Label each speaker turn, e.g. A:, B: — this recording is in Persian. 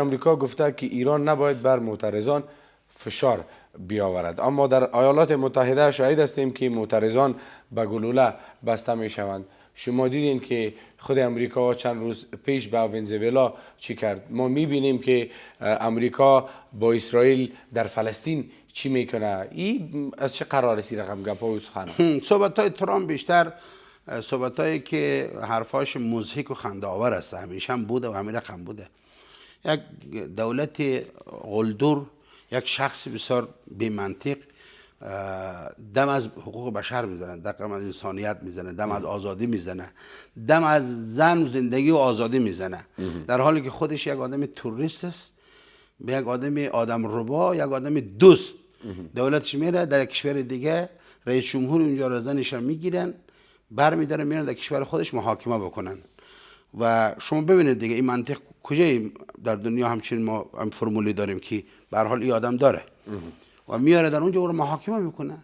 A: آمریکا گفته که ایران نباید بر معترضان فشار بیاورد، اما در ایالات متحده شاهد هستیم که معترضان به گلوله بسته می شوند. شما دیدین که خود امریکا چند روز پیش به ونزوئلا چی کرد. ما می بینیم که امریکا با اسرائیل در فلسطین چی میکنه. این از چه قرار سی رقم گپا و سخن؟
B: صحبت های ترامپ بیشتر صحبت هایی که حرفاش مضحک و خنده آور است، همیشه هم بوده و همین رقم بوده. یک دولت غلدور، یک شخص بسیار بی منطق دم از حقوق بشر میزنه، دم از انسانیت میزنه، دم از آزادی میزنه، دم از زن و زندگی و آزادی میزنه، در حالی که خودش یک آدم تروریست است، یک آدم ربا، یک آدم دوست. دولتش میره در کشور دیگه، رئیس جمهور اونجا را زنش را میگیرن، برمیدارن میرن در کشور خودش محاکمه بکنن. و شما ببینید دیگه این منطق کجای در دنیا همچین ما هم فرمولی داریم که به هر حال این آدم داره و میاره در اونجا او رو محاکمه میکنه.